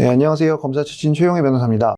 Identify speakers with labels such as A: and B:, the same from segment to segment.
A: 네, 안녕하세요. 검사 출신 최용혜 변호사입니다.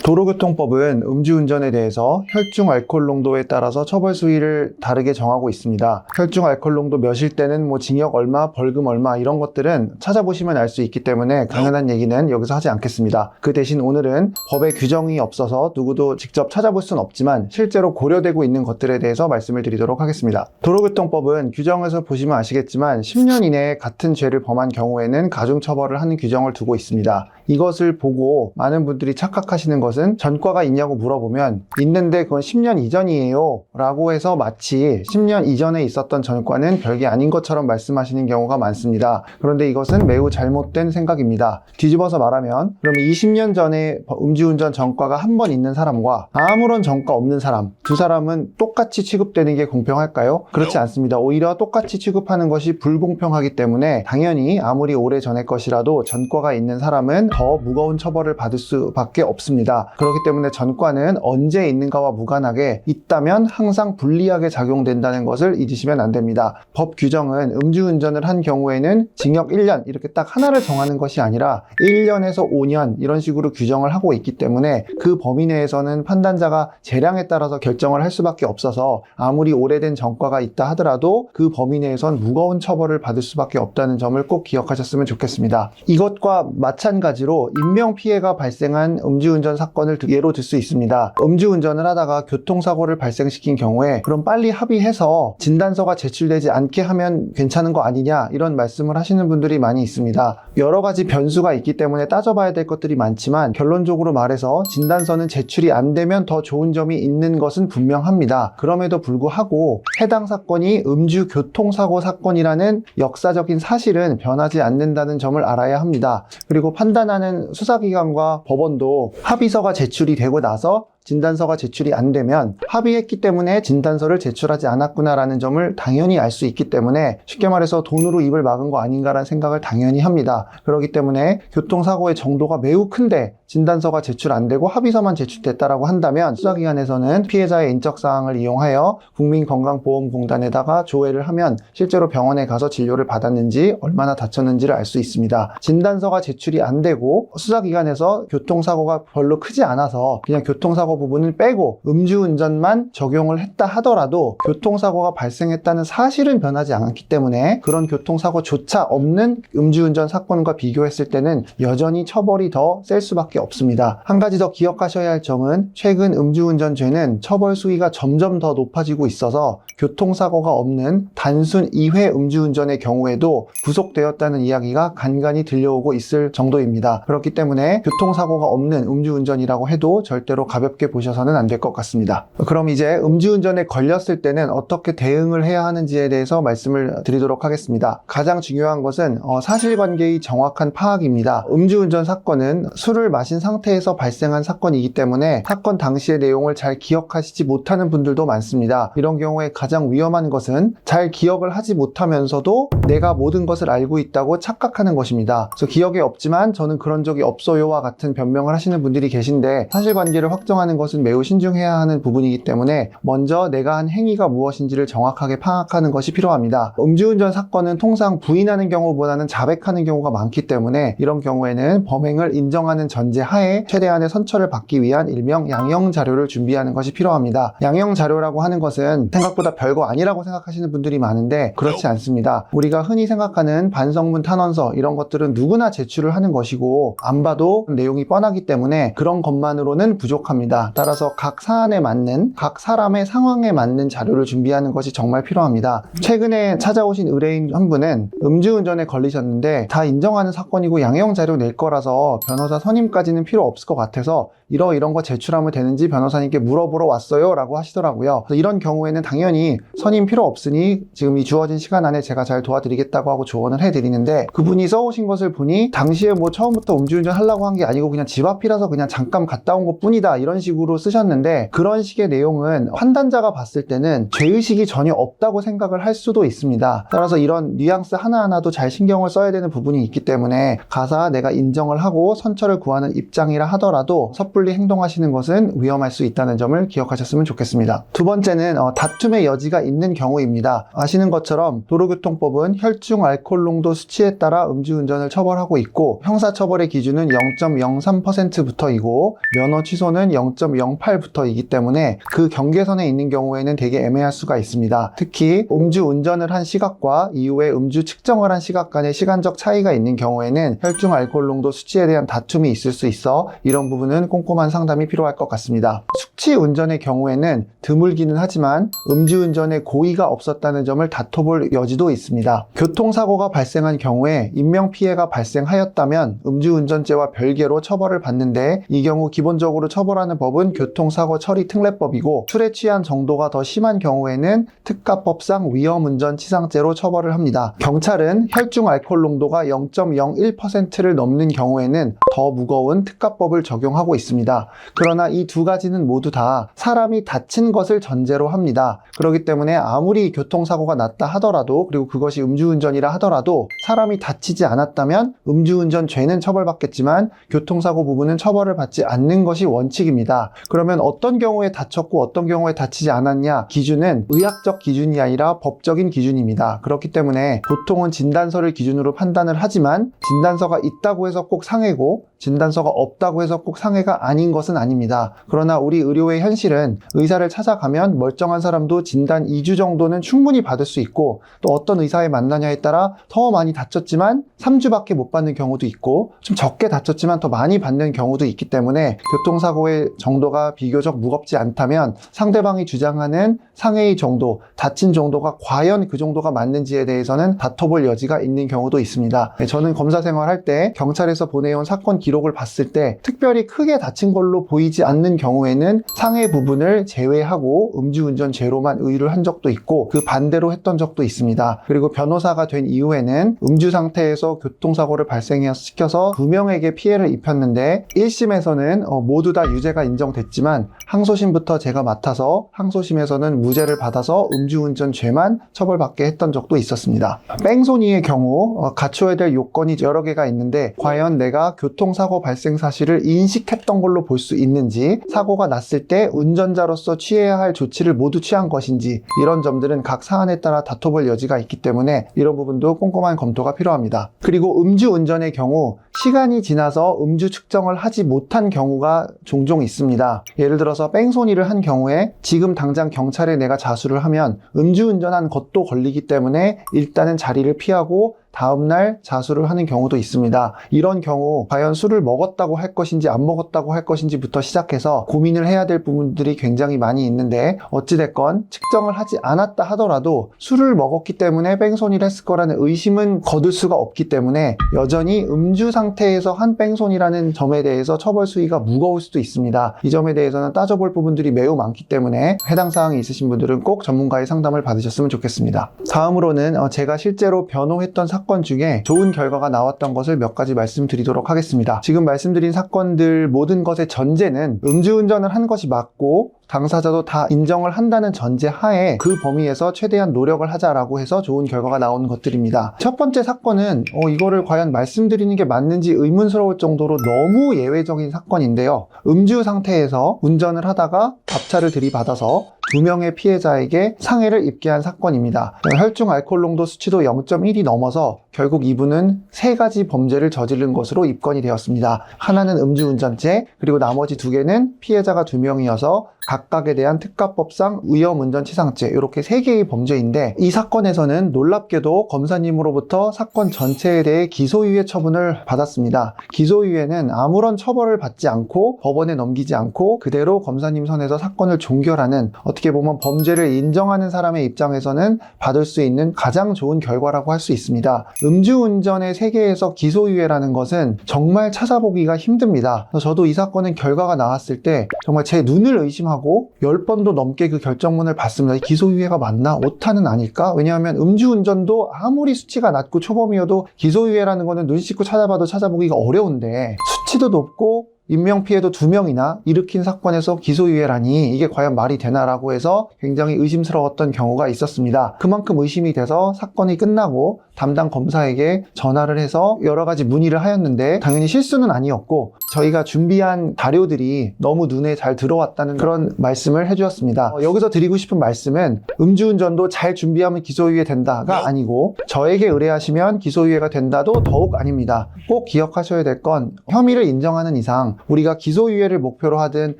A: 도로교통법은 음주운전에 대해서 혈중 알코올 농도에 따라서 처벌 수위를 다르게 정하고 있습니다. 혈중 알코올 농도 몇일 때는 징역 얼마, 벌금 얼마 이런 것들은 찾아보시면 알 수 있기 때문에 당연한 얘기는 여기서 하지 않겠습니다. 그 대신 오늘은 법에 규정이 없어서 누구도 직접 찾아볼 수는 없지만 실제로 고려되고 있는 것들에 대해서 말씀을 드리도록 하겠습니다. 도로교통법은 규정에서 보시면 아시겠지만 10년 이내에 같은 죄를 범한 경우에는 가중처벌을 하는 규정을 두고 있습니다. 이것을 보고 많은 분들이 착각하시는 것은 전과가 있냐고 물어보면 있는데 그건 10년 이전이에요 라고 해서 마치 10년 이전에 있었던 전과는 별게 아닌 것처럼 말씀하시는 경우가 많습니다. 그런데 이것은 매우 잘못된 생각입니다. 뒤집어서 말하면 그럼 20년 전에 음주운전 전과가 한 번 있는 사람과 아무런 전과 없는 사람 두 사람은 똑같이 취급되는 게 공평할까요? 그렇지 않습니다. 오히려 똑같이 취급하는 것이 불공평하기 때문에 당연히 아무리 오래전의 것이라도 전과가 있는 사람은 더 무거운 처벌을 받을 수밖에 없습니다. 그렇기 때문에 전과는 언제 있는가와 무관하게 있다면 항상 불리하게 작용된다는 것을 잊으시면 안 됩니다. 법 규정은 음주운전을 한 경우에는 징역 1년 이렇게 딱 하나를 정하는 것이 아니라 1년에서 5년 이런 식으로 규정을 하고 있기 때문에 그 범위 내에서는 판단자가 재량에 따라서 결정을 할 수밖에 없어서 아무리 오래된 전과가 있다 하더라도 그 범위 내에선 무거운 처벌을 받을 수밖에 없다는 점을 꼭 기억하셨으면 좋겠습니다. 이것과 마찬가지로 인명피해가 발생한 음주운전 사건을 예로 들 수 있습니다. 음주운전을 하다가 교통사고를 발생시킨 경우에 그럼 빨리 합의해서 진단서가 제출되지 않게 하면 괜찮은 거 아니냐 이런 말씀을 하시는 분들이 많이 있습니다. 여러 가지 변수가 있기 때문에 따져봐야 될 것들이 많지만 결론적으로 말해서 진단서는 제출이 안 되면 더 좋은 점이 있는 것은 분명합니다. 그럼에도 불구하고 해당 사건이 음주교통사고 사건이라는 역사적인 사실은 변하지 않는다는 점을 알아야 합니다. 그리고 판단하는 수사기관과 법원도 합의서가 제출이 되고 나서 진단서가 제출이 안 되면 합의했기 때문에 진단서를 제출하지 않았구나라는 점을 당연히 알 수 있기 때문에 쉽게 말해서 돈으로 입을 막은 거 아닌가라는 생각을 당연히 합니다. 그렇기 때문에 교통사고의 정도가 매우 큰데 진단서가 제출 안 되고 합의서만 제출됐다라고 한다면 수사기관에서는 피해자의 인적사항을 이용하여 국민건강보험공단에다가 조회를 하면 실제로 병원에 가서 진료를 받았는지 얼마나 다쳤는지를 알 수 있습니다. 진단서가 제출이 안 되고 수사기관에서 교통사고가 별로 크지 않아서 그냥 교통사고 부분을 빼고 음주운전만 적용을 했다 하더라도 교통사고가 발생했다는 사실은 변하지 않기 때문에 그런 교통사고조차 없는 음주운전 사건과 비교했을 때는 여전히 처벌이 더 셀 수밖에 없습니다. 한 가지 더 기억하셔야 할 점은 최근 음주운전죄는 처벌 수위가 점점 더 높아지고 있어서 교통사고가 없는 단순 2회 음주운전의 경우에도 구속되었다는 이야기가 간간히 들려오고 있을 정도입니다. 그렇기 때문에 교통사고가 없는 음주운전이라고 해도 절대로 가볍게 보셔서는 안 될 것 같습니다. 그럼 이제 음주운전에 걸렸을 때는 어떻게 대응을 해야 하는지에 대해서 말씀을 드리도록 하겠습니다. 가장 중요한 것은 사실관계의 정확한 파악입니다. 음주운전 사건은 술을 마신 상태에서 발생한 사건이기 때문에 사건 당시의 내용을 잘 기억하시지 못하는 분들도 많습니다. 이런 경우에 가장 위험한 것은 잘 기억을 하지 못하면서도 내가 모든 것을 알고 있다고 착각하는 것입니다. 그래서 기억에 없지만 저는 그런 적이 없어요와 같은 변명을 하시는 분들이 계신데 사실관계를 확정하는 것은 매우 신중해야 하는 부분이기 때문에 먼저 내가 한 행위가 무엇인지를 정확하게 파악하는 것이 필요합니다. 음주운전 사건은 통상 부인하는 경우보다는 자백하는 경우가 많기 때문에 이런 경우에는 범행을 인정하는 전제하에 최대한의 선처를 받기 위한 일명 양형자료를 준비하는 것이 필요합니다. 양형자료라고 하는 것은 생각보다 별거 아니라고 생각하시는 분들이 많은데 그렇지 않습니다. 우리가 흔히 생각하는 반성문 탄원서 이런 것들은 누구나 제출을 하는 것이고 안 봐도 내용이 뻔하기 때문에 그런 것만으로는 부족합니다. 따라서 각 사안에 맞는 각 사람의 상황에 맞는 자료를 준비하는 것이 정말 필요합니다. 최근에 찾아오신 의뢰인 한 분은 음주운전에 걸리셨는데 다 인정하는 사건이고 양형자료 낼 거라서 변호사 선임까지는 필요 없을 것 같아서 이런 거 제출하면 되는지 변호사님께 물어보러 왔어요 라고 하시더라고요. 이런 경우에는 당연히 선임 필요 없으니 지금 이 주어진 시간 안에 제가 잘 도와드리겠다고 하고 조언을 해드리는데 그분이 써오신 것을 보니 당시에 처음부터 음주운전 하려고 한 게 아니고 그냥 집 앞이라서 그냥 잠깐 갔다 온 것 뿐이다 이런 식으로 식으로 쓰셨는데 그런 식의 내용은 판단자가 봤을 때는 죄의식이 전혀 없다고 생각을 할 수도 있습니다. 따라서 이런 뉘앙스 하나하나도 잘 신경을 써야 되는 부분이 있기 때문에 가사 내가 인정을 하고 선처를 구하는 입장이라 하더라도 섣불리 행동하시는 것은 위험할 수 있다는 점을 기억하셨으면 좋겠습니다. 두 번째는 다툼의 여지가 있는 경우입니다. 아시는 것처럼 도로교통법은 혈중 알코올 농도 수치에 따라 음주운전을 처벌하고 있고 형사처벌의 기준은 0.03%부터이고 면허 취소는 0.08부터이기 때문에 그 경계선에 있는 경우에는 되게 애매할 수가 있습니다. 특히 음주운전을 한 시각과 이후에 음주 측정을 한 시각 간의 시간적 차이가 있는 경우에는 혈중 알코올 농도 수치에 대한 다툼이 있을 수 있어 이런 부분은 꼼꼼한 상담이 필요할 것 같습니다. 숙취 운전의 경우에는 드물기는 하지만 음주운전에 고의가 없었다는 점을 다퉈볼 여지도 있습니다. 교통사고가 발생한 경우에 인명피해가 발생하였다면 음주운전죄와 별개로 처벌을 받는데 이 경우 기본적으로 처벌하는 법은 교통사고 처리 특례법이고 술에 취한 정도가 더 심한 경우에는 특가법상 위험운전치상죄로 처벌을 합니다. 경찰은 혈중 알코올 농도가 0.01%를 넘는 경우에는 더 무거운 특가법을 적용하고 있습니다. 그러나 이 두 가지는 모두 다 사람이 다친 것을 전제로 합니다. 그렇기 때문에 아무리 교통사고가 났다 하더라도 그리고 그것이 음주운전이라 하더라도 사람이 다치지 않았다면 음주운전 죄는 처벌받겠지만 교통사고 부분은 처벌을 받지 않는 것이 원칙입니다. 그러면 어떤 경우에 다쳤고 어떤 경우에 다치지 않았냐 기준은 의학적 기준이 아니라 법적인 기준입니다. 그렇기 때문에 보통은 진단서를 기준으로 판단을 하지만 진단서가 있다고 해서 꼭 상해고 진단서가 없다고 해서 꼭 상해가 아닌 것은 아닙니다. 그러나 우리 의료의 현실은 의사를 찾아가면 멀쩡한 사람도 진단 2주 정도는 충분히 받을 수 있고 또 어떤 의사에 만나냐에 따라 더 많이 다쳤지만 3주밖에 못 받는 경우도 있고 좀 적게 다쳤지만 더 많이 받는 경우도 있기 때문에 교통사고의 정도가 비교적 무겁지 않다면 상대방이 주장하는 상해의 정도, 다친 정도가 과연 그 정도가 맞는지에 대해서는 다퉈볼 여지가 있는 경우도 있습니다. 저는 검사 생활할 때 경찰에서 보내온 사건 기록을 봤을 때 특별히 크게 다친 걸로 보이지 않는 경우에는 상해 부분을 제외하고 음주운전 죄로만 의뢰를 한 적도 있고 그 반대로 했던 적도 있습니다. 그리고 변호사가 된 이후에는 음주 상태에서 교통사고를 발생시켜서 2명에게 피해를 입혔는데 1심에서는 모두 다 유죄가 인정됐지만 항소심부터 제가 맡아서 항소심에서는 무죄를 받아서 음주운전 죄만 처벌받게 했던 적도 있었습니다. 뺑소니의 경우 갖춰야 될 요건이 여러 개가 있는데 과연 내가 교통사고 발생 사실을 인식했던 걸로 볼 수 있는지 사고가 났을 때 운전자로서 취해야 할 조치를 모두 취한 것인지 이런 점들은 각 사안에 따라 다퉈볼 여지가 있기 때문에 이런 부분도 꼼꼼한 검토가 필요합니다. 그리고 음주운전의 경우 시간이 지나서 음주 측정을 하지 못한 경우가 종종 있습니다. 예를 들어서 뺑소니를 한 경우에 지금 당장 경찰에 내가 자수를 하면 음주운전한 것도 걸리기 때문에 일단은 자리를 피하고 다음날 자수를 하는 경우도 있습니다. 이런 경우 과연 술을 먹었다고 할 것인지 안 먹었다고 할 것인지부터 시작해서 고민을 해야 될 부분들이 굉장히 많이 있는데 어찌됐건 측정을 하지 않았다 하더라도 술을 먹었기 때문에 뺑소니를 했을 거라는 의심은 거둘 수가 없기 때문에 여전히 음주 상태에서 한 뺑소니라는 점에 대해서 처벌 수위가 무거울 수도 있습니다. 이 점에 대해서는 따져볼 부분들이 매우 많기 때문에 해당 사항이 있으신 분들은 꼭 전문가의 상담을 받으셨으면 좋겠습니다. 다음으로는 제가 실제로 변호했던 사건 중에 좋은 결과가 나왔던 것을 몇 가지 말씀드리도록 하겠습니다. 지금 말씀드린 사건들 모든 것의 전제는 음주운전을 한 것이 맞고 당사자도 다 인정을 한다는 전제 하에 그 범위에서 최대한 노력을 하자라고 해서 좋은 결과가 나오는 것들입니다. 첫 번째 사건은 이거를 과연 말씀드리는 게 맞는지 의문스러울 정도로 너무 예외적인 사건인데요. 음주 상태에서 운전을 하다가 앞차를 들이받아서 2명의 피해자에게 상해를 입게 한 사건입니다. 혈중 알코올 농도 수치도 0.1이 넘어서 결국 이분은 3가지 범죄를 저지른 것으로 입건이 되었습니다. 하나는 음주운전죄, 그리고 나머지 2개는 피해자가 2명이어서 각각에 대한 특가법상 위험운전치상죄 이렇게 3개의 범죄인데 이 사건에서는 놀랍게도 검사님으로부터 사건 전체에 대해 기소유예 처분을 받았습니다. 기소유예는 아무런 처벌을 받지 않고 법원에 넘기지 않고 그대로 검사님 선에서 사건을 종결하는 어떻게 보면 범죄를 인정하는 사람의 입장에서는 받을 수 있는 가장 좋은 결과라고 할 수 있습니다. 음주운전의 세계에서 기소유예라는 것은 정말 찾아보기가 힘듭니다. 저도 이 사건은 결과가 나왔을 때 정말 제 눈을 의심하고 10번도 넘게 그 결정문을 봤습니다. 기소유예가 맞나? 오타는 아닐까? 왜냐하면 음주운전도 아무리 수치가 낮고 초범이어도 기소유예라는 거는 눈 씻고 찾아봐도 찾아보기가 어려운데 수치도 높고 인명피해도 2명이나 일으킨 사건에서 기소유예라니 이게 과연 말이 되나라고 해서 굉장히 의심스러웠던 경우가 있었습니다. 그만큼 의심이 돼서 사건이 끝나고 담당 검사에게 전화를 해서 여러 가지 문의를 하였는데 당연히 실수는 아니었고 저희가 준비한 자료들이 너무 눈에 잘 들어왔다는 그런 말씀을 해주었습니다. 여기서 드리고 싶은 말씀은 음주운전도 잘 준비하면 기소유예 된다가 아니고 저에게 의뢰하시면 기소유예가 된다도 더욱 아닙니다. 꼭 기억하셔야 될 건 혐의를 인정하는 이상 우리가 기소유예를 목표로 하든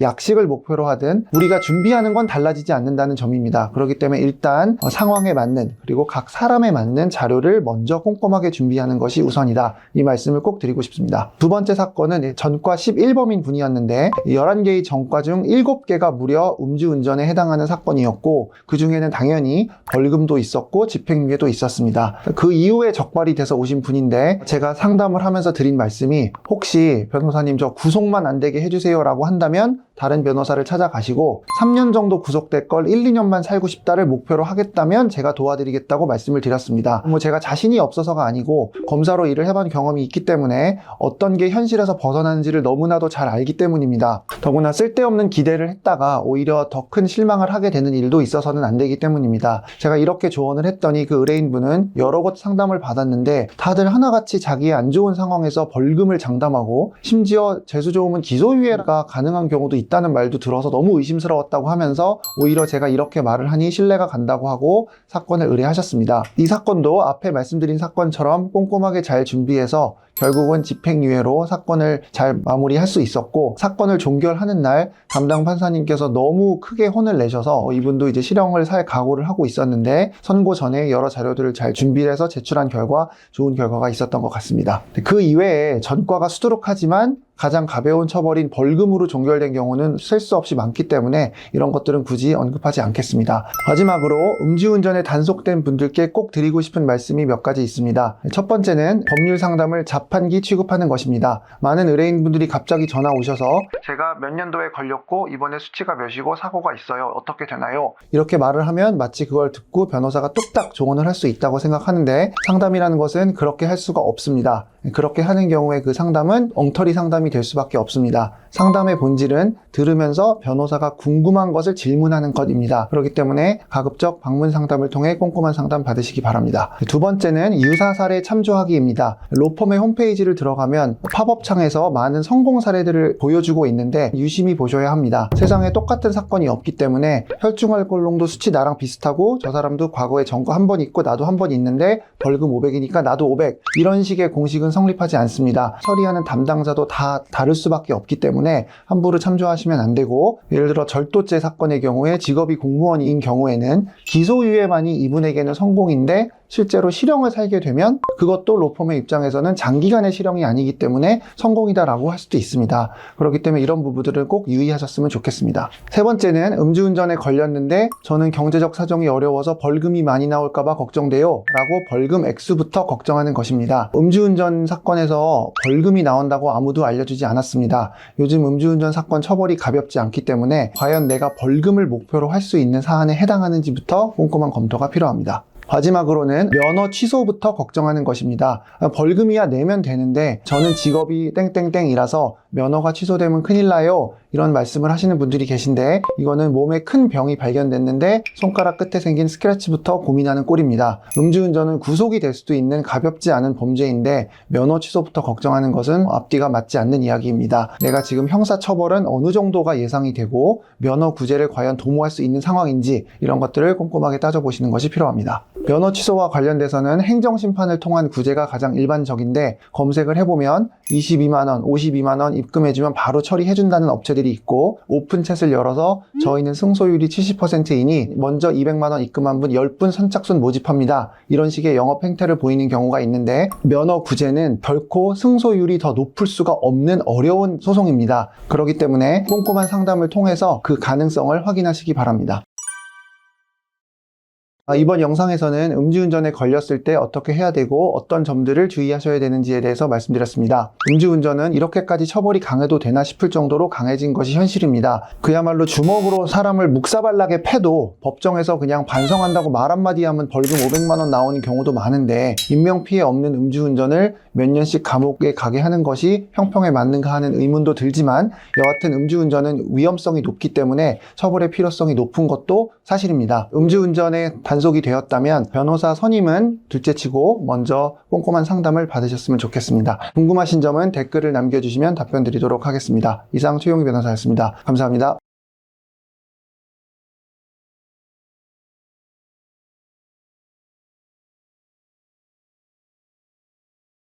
A: 약식을 목표로 하든 우리가 준비하는 건 달라지지 않는다는 점입니다. 그렇기 때문에 일단 상황에 맞는 그리고 각 사람에 맞는 자료를 먼저 꼼꼼하게 준비하는 것이 우선이다. 이 말씀을 꼭 드리고 싶습니다. 두 번째 사건은 전과 11범인 분이었는데 11개의 전과 중 7개가 무려 음주운전에 해당하는 사건이었고 그 중에는 당연히 벌금도 있었고 집행유예도 있었습니다. 그 이후에 적발이 돼서 오신 분인데 제가 상담을 하면서 드린 말씀이 혹시 변호사님 저 구속만 안 되게 해주세요 라고 한다면 다른 변호사를 찾아가시고 3년 정도 구속될 걸 1, 2년만 살고 싶다를 목표로 하겠다면 제가 도와드리겠다고 말씀을 드렸습니다. 제가 자신이 없어서가 아니고 검사로 일을 해본 경험이 있기 때문에 어떤 게 현실에서 벗어나는지를 너무나도 잘 알기 때문입니다. 더구나 쓸데없는 기대를 했다가 오히려 더 큰 실망을 하게 되는 일도 있어서는 안 되기 때문입니다. 제가 이렇게 조언을 했더니 그 의뢰인분은 여러 곳 상담을 받았는데 다들 하나같이 자기의 안 좋은 상황에서 벌금을 장담하고 심지어 재수 좋으면 기소유예가 가능한 경우도 있다는 말도 들어서 너무 의심스러웠다고 하면서 오히려 제가 이렇게 말을 하니 신뢰가 간다고 하고 사건을 의뢰하셨습니다. 이 사건도 앞에 말씀드린 사건처럼 꼼꼼하게 잘 준비해서 결국은 집행유예로 사건을 잘 마무리할 수 있었고 사건을 종결하는 날 담당 판사님께서 너무 크게 혼을 내셔서 이분도 이제 실형을 살 각오를 하고 있었는데 선고 전에 여러 자료들을 잘 준비해서 제출한 결과 좋은 결과가 있었던 것 같습니다. 그 이외에 전과가 수두룩하지만 가장 가벼운 처벌인 벌금으로 종결된 경우는 셀 수 없이 많기 때문에 이런 것들은 굳이 언급하지 않겠습니다. 마지막으로 음주운전에 단속된 분들께 꼭 드리고 싶은 말씀이 몇 가지 있습니다. 첫 번째는 법률 상담을 자판기 취급하는 것입니다. 많은 의뢰인분들이 갑자기 전화 오셔서 제가 몇 년도에 걸렸고 이번에 수치가 몇이고 사고가 있어요. 어떻게 되나요? 이렇게 말을 하면 마치 그걸 듣고 변호사가 뚝딱 조언을 할 수 있다고 생각하는데 상담이라는 것은 그렇게 할 수가 없습니다. 그렇게 하는 경우에 그 상담은 엉터리 상담이 될 수밖에 없습니다. 상담의 본질은 들으면서 변호사가 궁금한 것을 질문하는 것입니다. 그렇기 때문에 가급적 방문 상담을 통해 꼼꼼한 상담 받으시기 바랍니다. 두 번째는 유사 사례 참조하기입니다. 로펌의 홈페이지를 들어가면 팝업창에서 많은 성공 사례들을 보여주고 있는데 유심히 보셔야 합니다. 세상에 똑같은 사건이 없기 때문에 혈중 알코올 농도 수치 나랑 비슷하고 저 사람도 과거에 전과 한 번 있고 나도 한 번 있는데 벌금 500이니까 나도 500 이런 식의 공식은 성립하지 않습니다. 처리하는 담당자도 다 다를 수밖에 없기 때문에 함부로 참조하시면 안 되고 예를 들어 절도죄 사건의 경우에 직업이 공무원인 경우에는 기소유예만이 이분에게는 성공인데 실제로 실형을 살게 되면 그것도 로펌의 입장에서는 장기간의 실형이 아니기 때문에 성공이다라고 할 수도 있습니다. 그렇기 때문에 이런 부분들을 꼭 유의하셨으면 좋겠습니다. 세 번째는 음주운전에 걸렸는데 저는 경제적 사정이 어려워서 벌금이 많이 나올까봐 걱정돼요 라고 벌금 액수부터 걱정하는 것입니다. 음주운전 사건에서 벌금이 나온다고 아무도 알려주지 않았습니다. 요즘 음주운전 사건 처벌이 가볍지 않기 때문에 과연 내가 벌금을 목표로 할 수 있는 사안에 해당하는지부터 꼼꼼한 검토가 필요합니다. 마지막으로는 면허 취소부터 걱정하는 것입니다. 벌금이야 내면 되는데 저는 직업이 땡땡땡이라서 면허가 취소되면 큰일 나요 이런 말씀을 하시는 분들이 계신데 이거는 몸에 큰 병이 발견됐는데 손가락 끝에 생긴 스크래치부터 고민하는 꼴입니다. 음주운전은 구속이 될 수도 있는 가볍지 않은 범죄인데 면허 취소부터 걱정하는 것은 앞뒤가 맞지 않는 이야기입니다. 내가 지금 형사처벌은 어느 정도가 예상이 되고 면허 구제를 과연 도모할 수 있는 상황인지 이런 것들을 꼼꼼하게 따져보시는 것이 필요합니다. 면허 취소와 관련돼서는 행정심판을 통한 구제가 가장 일반적인데 검색을 해보면 22만원, 52만원 입금해주면 바로 처리해준다는 업체들이 있고 오픈챗을 열어서 저희는 승소율이 70%이니 먼저 200만원 입금한 분 10분 선착순 모집합니다. 이런 식의 영업 행태를 보이는 경우가 있는데 면허 구제는 결코 승소율이 더 높을 수가 없는 어려운 소송입니다. 그렇기 때문에 꼼꼼한 상담을 통해서 그 가능성을 확인하시기 바랍니다. 이번 영상에서는 음주운전에 걸렸을 때 어떻게 해야 되고 어떤 점들을 주의하셔야 되는지에 대해서 말씀드렸습니다. 음주운전은 이렇게까지 처벌이 강해도 되나 싶을 정도로 강해진 것이 현실입니다. 그야말로 주먹으로 사람을 묵사발나게 패도 법정에서 그냥 반성한다고 말 한마디 하면 벌금 500만 원 나오는 경우도 많은데, 인명피해 없는 음주운전을 몇 년씩 감옥에 가게 하는 것이 형평에 맞는가 하는 의문도 들지만, 여하튼 음주운전은 위험성이 높기 때문에 처벌의 필요성이 높은 것도 사실입니다. 음주운전에 단속이 되었다면 변호사 선임은 둘째치고 먼저 꼼꼼한 상담을 받으셨으면 좋겠습니다. 궁금하신 점은 댓글을 남겨주시면 답변 드리도록 하겠습니다. 이상 최용희 변호사였습니다. 감사합니다.